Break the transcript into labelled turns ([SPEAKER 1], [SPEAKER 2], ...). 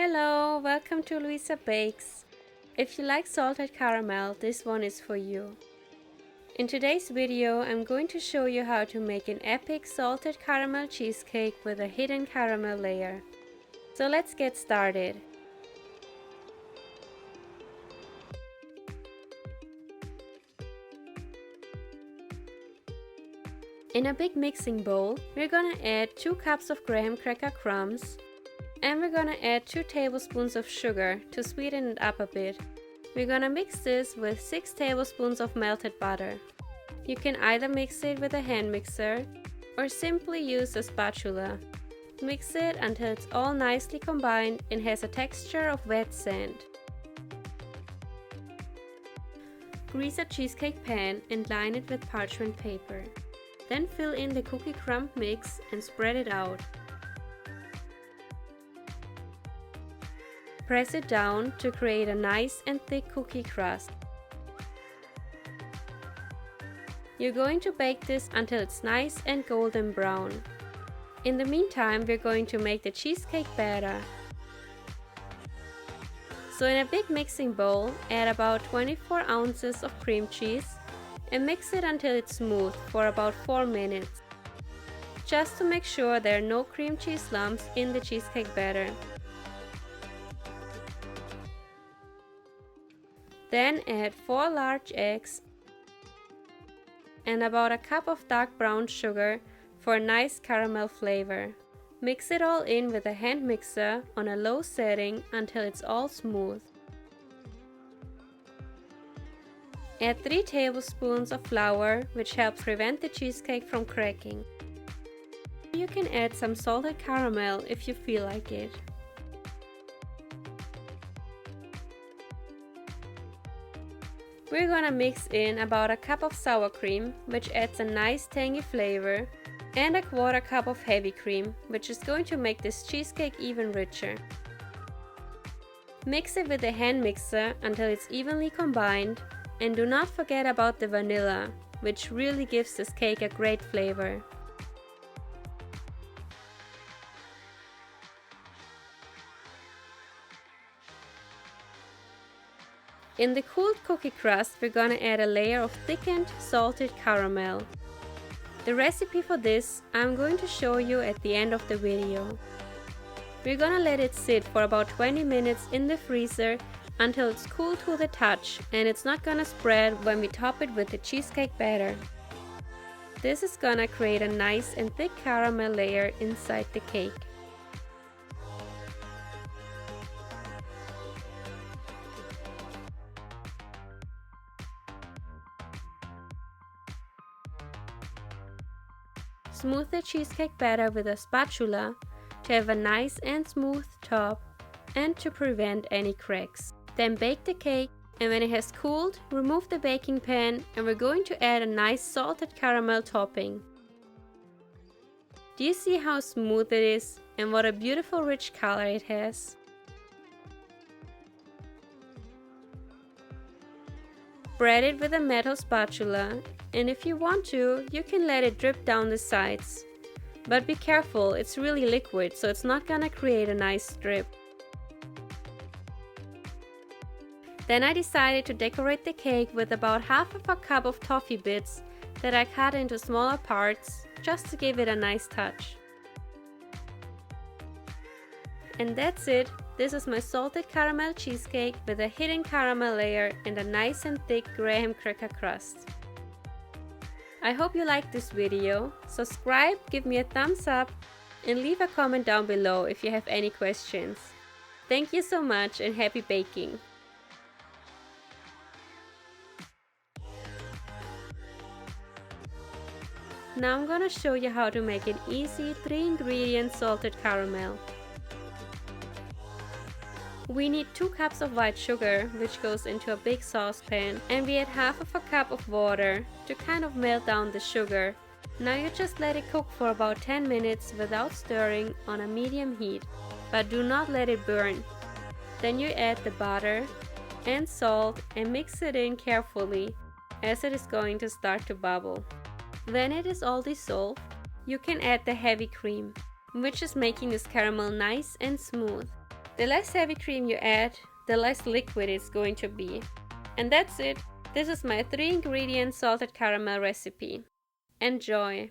[SPEAKER 1] Hello, welcome to luisitabakes. If you like salted caramel, this one is for you. In today's video, I'm going to show you how to make an epic salted caramel cheesecake with a hidden caramel layer. So let's get started. In a big mixing bowl, we're gonna add 2 cups of graham cracker crumbs, and we're gonna add 2 tablespoons of sugar to sweeten it up a bit. We're gonna mix this with 6 tablespoons of melted butter. You can either mix it with a hand mixer or simply use a spatula. Mix it until it's all nicely combined and has a texture of wet sand. Grease a cheesecake pan and line it with parchment paper. Then fill in the cookie crumb mix and spread it out. Press it down to create a nice and thick cookie crust. You're going to bake this until it's nice and golden brown. In the meantime, we're going to make the cheesecake batter. So in a big mixing bowl, add about 24 ounces of cream cheese and mix it until it's smooth for about 4 minutes. Just to make sure there are no cream cheese lumps in the cheesecake batter. Then add 4 large eggs and about a cup of dark brown sugar for a nice caramel flavor. Mix it all in with a hand mixer on a low setting until it's all smooth. Add 3 tablespoons of flour, which helps prevent the cheesecake from cracking. You can add some salted caramel if you feel like it. We're gonna mix in about a cup of sour cream, which adds a nice tangy flavor, and a 1/4 cup of heavy cream, which is going to make this cheesecake even richer. Mix it with a hand mixer until it's evenly combined, and do not forget about the vanilla, which really gives this cake a great flavor. In the cooled cookie crust, we're gonna add a layer of thickened salted caramel. The recipe for this I'm going to show you at the end of the video. We're gonna let it sit for about 20 minutes in the freezer until it's cool to the touch and it's not gonna spread when we top it with the cheesecake batter. This is gonna create a nice and thick caramel layer inside the cake. Smooth the cheesecake batter with a spatula to have a nice and smooth top and to prevent any cracks. Then bake the cake, and when it has cooled, remove the baking pan and we're going to add a nice salted caramel topping. Do you see how smooth it is and what a beautiful rich color it has? Spread it with a metal spatula, and if you want to, you can let it drip down the sides. But be careful, it's really liquid, so it's not gonna create a nice drip. Then I decided to decorate the cake with about 1/2 cup of toffee bits that I cut into smaller parts, just to give it a nice touch. And that's it. This is my salted caramel cheesecake with a hidden caramel layer and a nice and thick graham cracker crust. I hope you liked this video. Subscribe, give me a thumbs up, and leave a comment down below if you have any questions. Thank you so much and happy baking! Now I'm gonna show you how to make an easy 3-ingredient salted caramel. We need 2 cups of white sugar, which goes into a big saucepan, and we add 1/2 cup of water to kind of melt down the sugar. Now you just let it cook for about 10 minutes without stirring on a medium heat, but do not let it burn. Then you add the butter and salt and mix it in carefully as it is going to start to bubble. When it is all dissolved, you can add the heavy cream, which is making this caramel nice and smooth. The less heavy cream you add, the less liquid it's going to be. And that's it. This is my 3-ingredient salted caramel recipe. Enjoy!